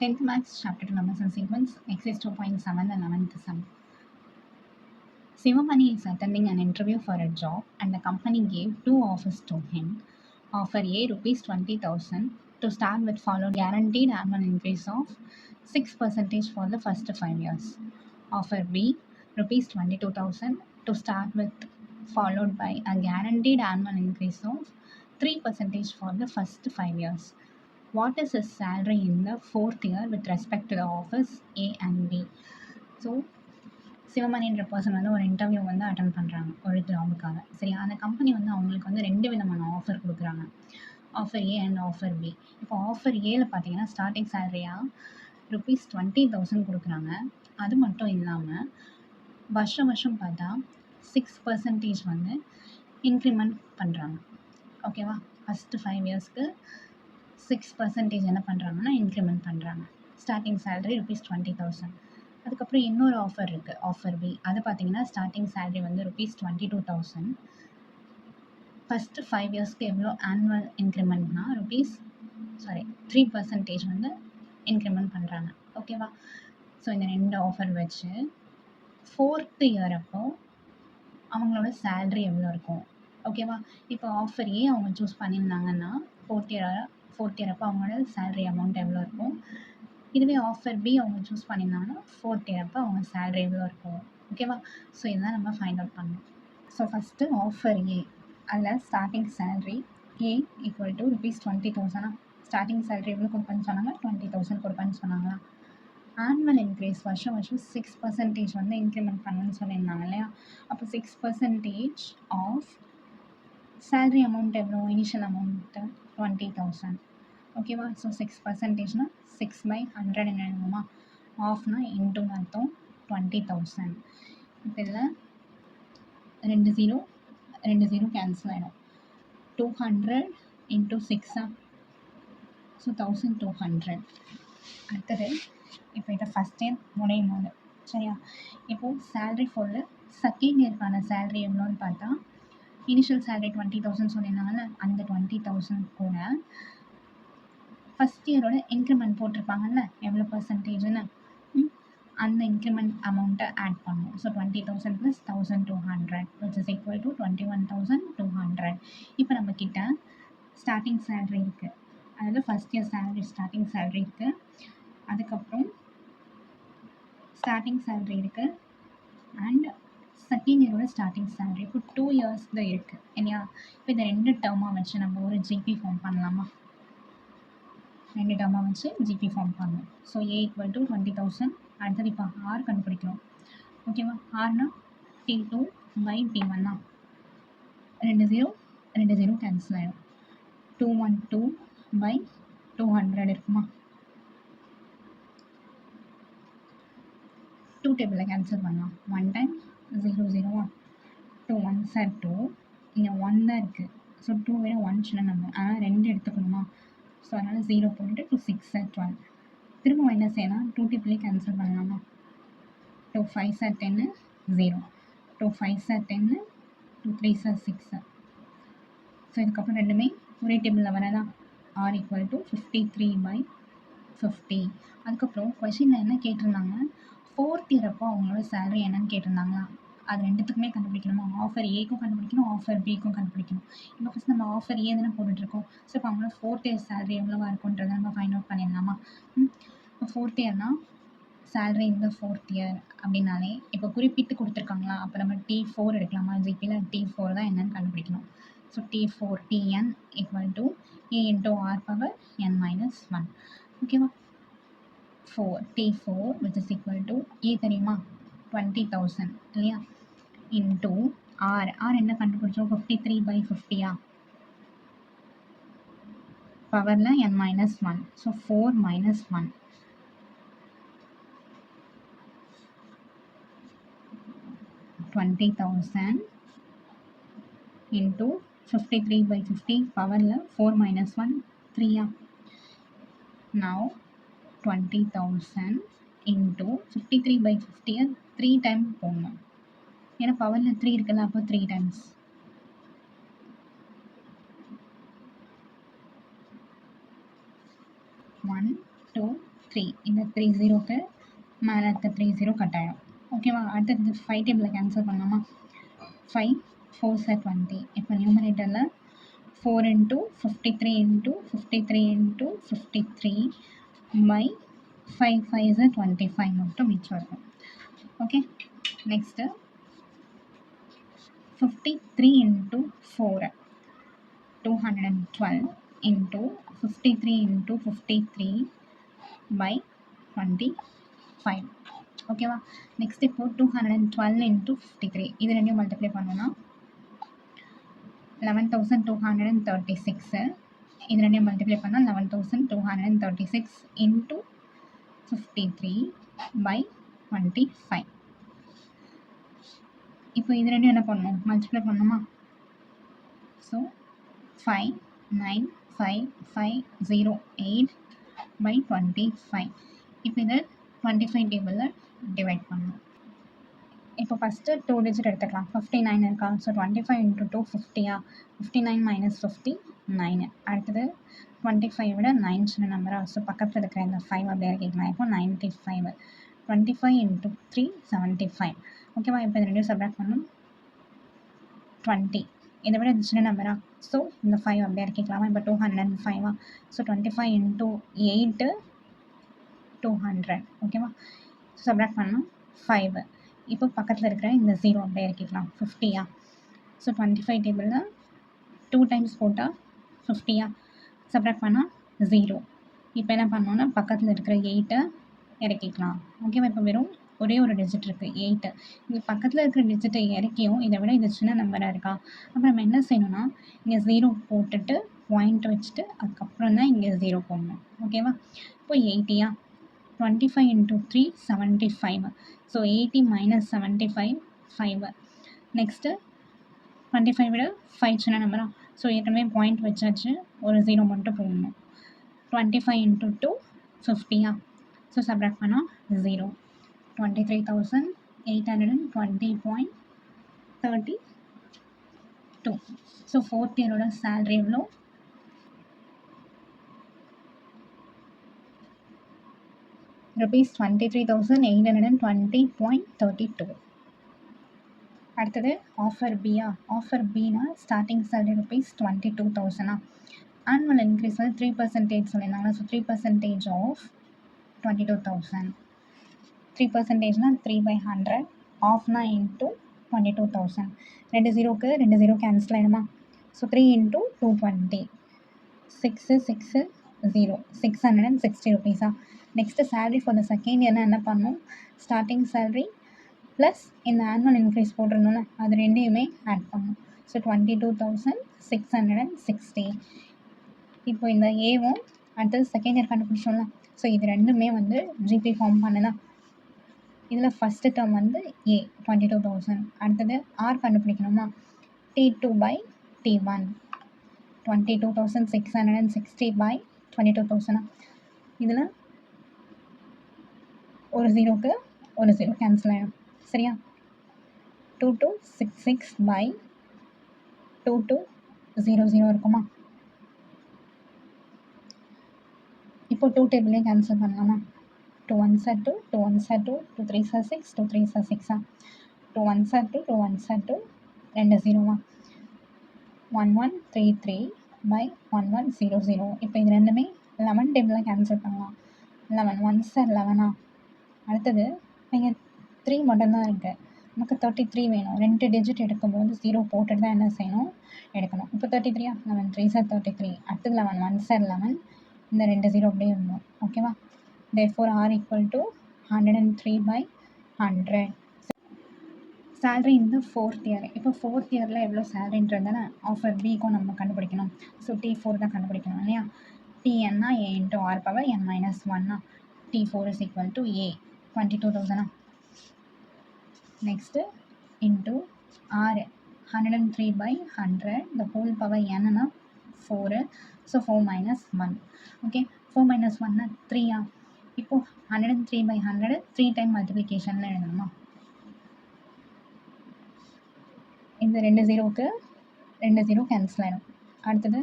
10th Maths Chapter 2 Numbers and Sequence, Exercise 2.7, the 11th sum. Sivamani is attending an interview for a job and the company gave two offers to him. Offer A rupees 20,000 to start with, followed guaranteed annual increase of 6% for the first 5 years. Offer B rupees 22,000 to start with, followed by a guaranteed annual increase of 3% for the first 5 years. What is his salary in the fourth year with respect to the offers A and B? So சிவமணின்ற person வந்து ஒரு interview வந்து attend பண்ணுறாங்க ஒரு ஜாபுக்காக. சரி, அந்த company வந்து அவங்களுக்கு வந்து 2 விதமான ஆஃபர் கொடுக்குறாங்க, offer A and offer B. இப்போ ஆஃபர் ஏல பார்த்தீங்கன்னா ஸ்டார்டிங் சேலரியாக rupees 20,000 கொடுக்குறாங்க. அது மட்டும் இல்லாமல் வருஷம் பார்த்தா 6% வந்து இன்க்ரிமெண்ட் பண்ணுறாங்க. ஓகேவா? ஃபஸ்ட்டு 5 இயர்ஸ்க்கு 6% என்ன பண்ணுறாங்கன்னா இன்க்ரிமெண்ட் பண்ணுறாங்க. Starting salary rupees 20,000. அதுக்கப்புறம் இன்னொரு ஆஃபர் இருக்குது, ஆஃபர் பி. அது பார்த்தீங்கன்னா ஸ்டார்டிங் சேலரி வந்து rupees 22,000. ஃபஸ்ட்டு 5 இயர்ஸ்க்கு எவ்வளோ ஆனுவல் இன்க்ரிமெண்ட்னா 3% வந்து இன்க்ரிமெண்ட் பண்ணுறாங்க. ஓகேவா? ஸோ இந்த 2 ஆஃபர் வச்சு ஃபோர்த்து இயர் அப்போ அவங்களோட சேலரி எவ்வளோ இருக்கும்? ஓகேவா? இப்போ ஆஃபர் ஏ அவங்க சூஸ் பண்ணியிருந்தாங்கன்னா ஃபோர்த் இயர் அப்போ அவங்களோட சேலரி அமௌண்ட் எவ்வளோ இருக்கும்? இதுவே ஆஃபர் பி அவங்க சூஸ் பண்ணியிருந்தாங்கன்னா ஃபோர்த் இயர் அப்போ அவங்க சேலரி எவ்வளோ இருக்கும்? ஓகேவா? ஸோ இதுதான் நம்ம ஃபைண்ட் அவுட் பண்ணணும். ஸோ ஃபஸ்ட்டு ஆஃபர் ஏ, அதில் starting salary A equal to ₹20,000. Starting salary எவ்வளோ கொடுப்பேன்னு சொன்னாங்க? 20,000 கொடுப்பேன்னு சொன்னாங்களா? ஆனுவல் இன்க்ரீஸ் வருஷம் 6% வந்து இன்க்ரிமெண்ட் பண்ணணும்னு சொல்லியிருந்தாங்க இல்லையா? அப்போ 6% ஆஃப் சேலரி அமௌண்ட் எவ்வளோ? Initial amount 20,000. ஓகேவா? ஸோ 6%னா 6/100 என்ன எழுதுமா? ஆஃப்னா இன்ட்டுன்னு அர்த்தம் 20,000. இப்போ இதில் 2 0 கேன்சல் ஆகிடும். 200 இன்ட்டு 6 ஸோ 1200. அடுத்தது இப்போ இதை ஃபஸ்ட் இயர் முடியும் போது சரியா? இப்போது சேலரி ஃபுல்லு செகண்ட் இயர்க்கான சேலரி எவ்வளோன்னு பார்த்தா இனிஷியல் சேலரி 20,000 சொல்லியிருந்தாங்கல்ல, அந்த 20,000 கூட ஃபஸ்ட் இயரோட இன்க்ரிமெண்ட் போட்டிருப்பாங்கல்ல எவ்வளோ பர்சன்டேஜ்னு, அந்த இன்க்ரிமெண்ட் அமௌண்ட்டை ஆட் பண்ணணும். So 20,000 + 1,200 which is equal to 21,200. இப்போ நம்மக்கிட்ட ஸ்டார்டிங் சேலரி இருக்குது, அதாவது first year salary starting salary இருக்குது, அதுக்கப்புறம் ஸ்டார்டிங் சேலரி இருக்குது அண்ட் செகண்ட் இயரோட ஸ்டார்டிங் சேலரி. இப்போ 2 இயர்ஸ் தான் இருக்குது இல்லையா? இப்போ இந்த 2 டேர்மாக வச்சு நம்ம ஒரு ஜிபி ஃபார்ம் பண்ணலாமா? 2 டேர்மாக வச்சு ஜிபி ஃபார்ம் பண்ணணும். So A equal to 20,000. அடுத்தது இப்போ ஆர் கண்டுபிடிக்கிறோம். ஓகேவா? ஆர்னா T2/T1 தான். 2 0 கேன்சல் ஆகிடும். 212/200 இருக்குமா? 2 டேபிளில் கேன்சல் பண்ணலாம். 1 டைம் 0 0 2 1s are 2. இங்கே 1 தான் இருக்குது. ஸோ 2 விட 1 சின்ன நம்பர், ஆனால் 2 எடுத்துக்கணுமா? ஸோ அதனால் 0 போட்டுட்டு 2 6 are 12. திரும்ப மைனஸ் ஏன்னா 2 டேபிளே கேன்சல் பண்ணலாமா? 2 5s are 10 0. 2 5s are 10, 2 3s are 6. So இதுக்கப்புறம் ரெண்டுமே ஒரே டேபிளில் வரதா? Are equal to 53/50. அதுக்கப்புறம் கொஷினில் என்ன கேட்டிருந்தாங்க? ஃபோர்த் இயர் அப்போ அவங்களோட சேலரி என்னன்னு கேட்டிருந்தாங்களா? அது ரெண்டுத்துக்குமே கண்டுபிடிக்கணுமா? ஆஃபர் ஏக்கும் கண்டுபிடிக்கணும், ஆஃபர் பிக்கும் கண்டுபிடிக்கணும். இப்போ ஃபஸ்ட் நம்ம ஆஃபர் ஏ தானே போட்டுட்ருக்கோம். ஸோ இப்போ அவங்களோட ஃபோர்த் இயர் சேலரி எவ்வளோவா இருக்குன்றதை நம்ம ஃபைண்ட் அவுட் பண்ணிடலாமா? இப்போ ஃபோர்த் இயர்னால் சேலரி இந்த ஃபோர்த் இயர் அப்படின்னாலே இப்போ குறிப்பிட்டு கொடுத்துருக்காங்களா? அப்போ நம்ம T4 எடுக்கலாமா? ஜிபியில் T4 தான் என்னன்னு கண்டுபிடிக்கணும். So T4 TN equal to A into R power n minus 1. ஓகேவா? T4 which is equal to A தெரியுமா? 20,000 இல்லையா? இன்ட்டு ஆர் என்ன கண்டுபிடிச்சோம்? 53/50 பவரில் n minus 1. So 4 minus 1. 20,000 into 53/50 பவரில் 4 minus 1 3. Now 20,000 into 53/50 3 டைம் போடணும். ஏன்னா பவரில் 3 இருக்குல்ல, அப்போ 3 டைம்ஸ். 1 2 3 இந்த 3 ஜீரோக்கு மேலே இருக்க 3 ஜீரோ கட் ஆகிடும். ஓகேவா? அடுத்தது 5 டேபிளில் கேன்சல் பண்ணலாமா? 5 4 சார் 20. இப்போ நியூமரேட்டரில் 4 into 53 into 53 into 53 by 5 5 is 25 மட்டும் மிச்சம் இருக்கும். Okay, next 53 into 4 212 into 53 into 53 by 25. ஓகேவா? நெக்ஸ்ட் இப்போ 212 into 53 இது ரெண்டையும் மல்டிப்ளை பண்ணோன்னா 11,236. இது ரெண்டையும் மல்டிப்ளை பண்ணால் 11,236 into 53 by 25. இப்போ இது ரெண்டும் என்ன பண்ணணும்? மல்டிப்ளை பண்ணணுமா? So 59558 by 25. இப்போ இதை 25 டேபிளில் டிவைட் பண்ணணும். இப்போ ஃபஸ்ட்டு 2 டிஜிட் எடுத்துக்கலாம். 59 இருக்கா? So 25 into 2 50. 59 minus 50 9. அடுத்தது 25 விட 9 சின்ன நம்பரா? ஸோ பக்கத்தில் இருக்கிற இந்த 5 அப்படியே கேட்கலாம். இப்போ 95. 25 into 3 75. ஓகேவா? இப்போ இது ரெண்டும் சப்ராக்ட் பண்ணணும். 20 இதை விட இது சின்ன நம்பரா? ஸோ இந்த 5 அப்படியே கேட்கலாமா? இப்போ 205. So 25 into 8 200. ஓகேவா? ஸோ சப்ராக்ட் பண்ணணும் 5. இப்போ பக்கத்தில் இருக்கிற இந்த 0 அப்படியே இருக்கலாம். 50. ஸோ 25 டேபிளில் 2 டைம்ஸ் போட்டால் 50. சப்ராக்ட் பண்ணால் 0. இப்போ என்ன பண்ணோன்னா பக்கத்தில் இருக்கிற 8 இறக்கிக்கலாம். ஓகேவா? இப்போ வெறும் ஒரே ஒரு டிஜிட் இருக்குது 8. இங்கே பக்கத்தில் இருக்கிற டிஜிட்டை இறக்கியும் இதை விட இது சின்ன நம்பராக இருக்கா? அப்போ நம்ம என்ன செய்யணும்னா இங்கே 0 போட்டுட்டு பாயிண்ட் வச்சுட்டு அதுக்கப்புறம் தான் இங்கே 0 போடணும். ஓகேவா? இப்போ 80. 25 into 3 75. So 80 minus 75 5. நெக்ஸ்ட்டு 25 விட 5 சின்ன நம்பரா? ஸோ ஏற்கனவே பாயிண்ட் வச்சாச்சு, ஒரு 0 மட்டும் போடணும். 25 into 2 50. ஸோ சப்ராக்ட் பண்ணால் 0. 23,820.32. ஸோ 4th இயரோட சேலரி எவ்வளோ? rupees 23,820.32. அடுத்தது ஆஃபர் பியா? ஆஃபர் பினா starting salary rupees 22,000. Annual increase வந்து 3% சொல்லியிருந்தாங்க. So 3% of 22,000. 3%னா 3/100. ஆஃப்னா இன்ட்டு 22,000. 2 ஜீரோக்கு 2 ஜீரோ கேன்சல் ஆகிடுமா? So 3 into 220. 6 0 660 rupees. Next salary for the second இயர்னா என்ன பண்ணணும்? ஸ்டார்டிங் சேலரி ப்ளஸ் இந்த ஆனுவல் இன்க்ரீஸ் போட்டிருந்தோம்ல அது ரெண்டையுமே ஆட் பண்ணணும். ஸோ 22,660. இப்போ இந்த ஏவும் அடுத்தது செகண்ட் இயர் கண்டுபிடிச்சோம்ல, ஸோ இது ரெண்டுமே வந்து ஜிபி ஃபார்ம் பண்ணுனா இதில் ஃபஸ்ட்டு டேர்ம் வந்து ஏ 22,000. அடுத்தது R கண்டுபிடிக்கணுமா? T2 by T1. 22,660 by 22,000. இதில் ஒரு ஜீரோக்கு ஒரு ஜீரோ கேன்சல் ஆகிடும். சரியா? 2266 by 2200 இருக்குமா? இப்போ 2 டேபிளே கேன்சல் பண்ணலாமா? 2 1s are 2, 2 1s are 2, 2 3s are 6, 2 3s are 6. 2 1s are 2, 2 1s are 2, 2 0. 1133 by 1100. இப்போ இது ரெண்டுமே 11 டேபிளில் கேன்சல் பண்ணலாம். 11 1s are 11. அடுத்தது இங்கே 3 மட்டும்தான் இருக்குது. நமக்கு 33 வேணும். 2 டிஜிட் எடுக்கும்போது 0 போட்டுட்டு தான் என்ன செய்யணும்? எடுக்கணும். இப்போ 33. 11 3s are 33. அடுத்தது 11 1s are 11. இந்த 2 0 அப்படியே இருந்தோம். ஓகேவா? therefore r equal to 103 by 100. Salary இந்த 4th இயர். இப்போ 4th இயரில் எவ்வளோ சேலரின்றதானே ஆஃபர் பிக்கும் நம்ம கண்டுபிடிக்கணும். ஸோ T4 தான் கண்டுபிடிக்கணும் இல்லையா? Tnனா a into r power n minus 1. T4 is equal to a 22,000. Next into r 103 by 100 the whole power n 4. So 4 minus 1. Okay, 4 minus 1 3. இப்போது 103 by 100 3 டைம் மல்டிப்ளிகேஷனில் எழுதணுமா? இந்த 2 ஜீரோவுக்கு 2 ஜீரோ கேன்சல் ஆகிடும். அடுத்தது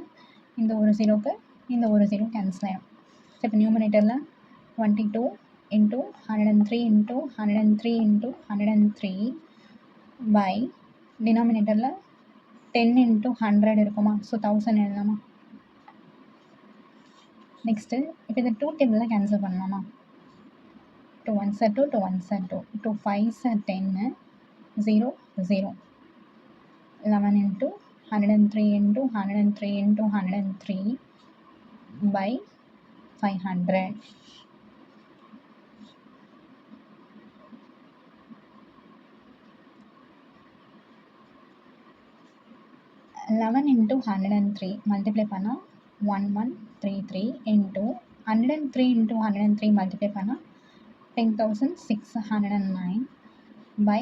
இந்த ஒரு ஜீரோவுக்கு இந்த ஒரு ஜீரோ கேன்சல் ஆகிடும். ஸோ இப்போ நியூமரேட்டரில் 22 into 103 into 103 into 103 by denominatorல 10 into 100 இருக்குமா? ஸோ 1000 எழுதலாமா? நெக்ஸ்ட்டு இப்போ இந்த 2 டேபிளில் கேன்சல் பண்ணலாமா? 2 1s are 2, 2 1s are 2, 2 5s are 10, 0 0, 11 into 103 into 103 into 103 by 500. 11 into 103 multiply பண்ணால் 1133 into 103 into 103 multiply பண்ணால் 10,609 by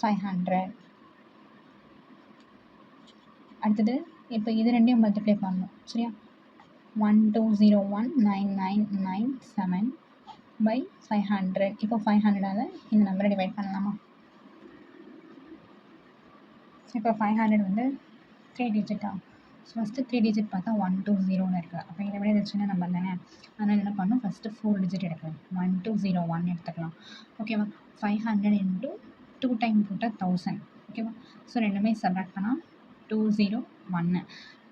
500. அடுத்தது இப்போ இது ரெண்டையும் மல்டிப்ளை பண்ணணும் சரியா? 1201997 by 500. இப்போ 500ஆல் இந்த நம்பரை டிவைட் பண்ணலாமா? இப்போ 500 வந்து 3 டிஜிட்டா? ஸோ ஃபஸ்ட்டு 3 டிஜிட் பார்த்தா 120ன்னு இருக்குது. அப்போ இதை விட இது சின்ன நம்பர் தானே, அதனால் என்ன பண்ணணும், ஃபஸ்ட்டு 4 டிஜிட் எடுக்கலாம். 1201 எடுத்துக்கலாம் ஓகேவா? 500 into 2 டைம் போட்டால் 1000 ஓகேவா? ஸோ ரெண்டுமே சப்ராக்ட் பண்ணால் 201.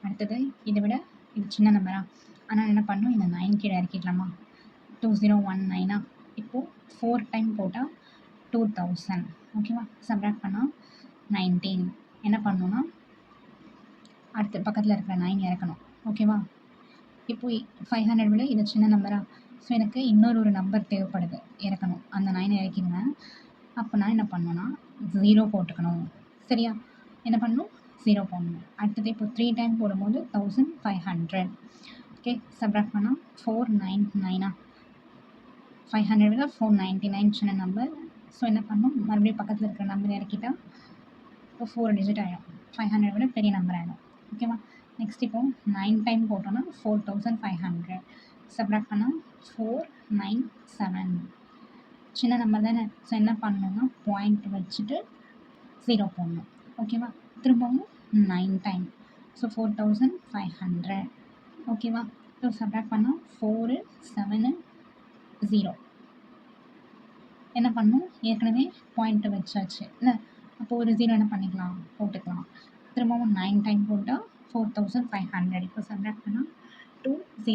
அடுத்தது இதை விட இது சின்ன நம்பரா, ஆனால் என்ன பண்ணணும், இந்த 9 கீழே இறக்கிக்கலாமா? 2019 இப்போது 4 டைம் போட்டால் 2000 ஓகேவா? சப்ராக்ட் பண்ணால் 19. என்ன பண்ணணும்னா அடுத்து பக்கத்தில் இருக்கிற 9 இறக்கணும் ஓகேவா? இப்போ 500 விட இது சின்ன நம்பரா, ஸோ எனக்கு இன்னொரு நம்பர் தேவைப்படுது இறக்கணும். அந்த 9 இறக்கிடுவேன். அப்போ நான் என்ன பண்ணணும்னா 0 போட்டுக்கணும் சரியா? என்ன பண்ணணும், 0 போடணும். அடுத்தது இப்போ 3 டைம் போடும்போது 1500 ஓகே. சப்ராக்ட் பண்ணால் 499. 500 விட 499 சின்ன நம்பர். ஸோ என்ன பண்ணணும், மறுபடியும் பக்கத்தில் இருக்கிற நம்பர் இறக்கிட்டா இப்போ 4 டிஜிட் ஆகிடும். 500 விட பெரிய நம்பர் ஆகிடும் ஓகேவா? நெக்ஸ்ட் இப்போ 9 டைம் போட்டோன்னா 4500. சப்ராக்ட் பண்ணால் 497 சின்ன நம்பர் தானே. ஸோ என்ன பண்ணணும்னா பாயிண்ட் வச்சுட்டு 0 போடணும் ஓகேவா? திரும்பவும் 9 டைம், ஸோ 4500 ஓகேவா? ஸோ சப்ராக்ட் பண்ணால் 4 7 0. என்ன பண்ணணும், ஏற்கனவே பாயிண்ட்டை வச்சாச்சு இல்லை, அப்போ ஒரு 0 என்ன பண்ணிக்கலாம், போட்டுக்கலாம். திரும்பவும் 9 டைம் போட்டால் 4500. இப்போ சப்ராக்ட் பண்ணால் 200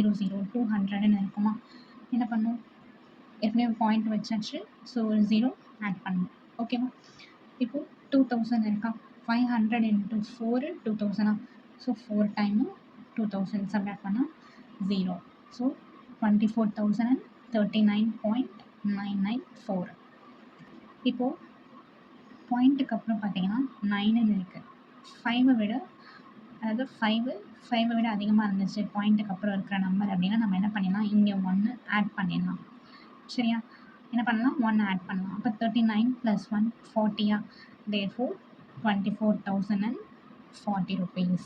200ன்னு இருக்குமா? என்ன பண்ணணும், ஏற்கனவே பாயிண்ட் வச்சாச்சு, ஸோ ஒரு 0 ஆட் பண்ணணும் ஓகேவா? இப்போது 2000 இருக்கா? 500 into 4 2000. ஸோ 4 டைமு 2000 சப்ராக்ட் பண்ணால் 0. ஸோ 24,039.994. இப்போது பாயிண்ட்டுக்கு அப்புறம் பார்த்தீங்கன்னா 9ன்னு இருக்குது. 5 விட, அதாவது 5 விட அதிகமாக இருந்துச்சு பாயிண்ட்டுக்கு அப்புறம் இருக்கிற நம்பர் அப்படின்னா நம்ம என்ன பண்ணிடலாம், இங்கே 1 ஆட் பண்ணிடலாம் சரியா? என்ன பண்ணலாம், 1 ஆட் பண்ணலாம். அப்போ 39 + 1 40. Therefore 24,040 rupees.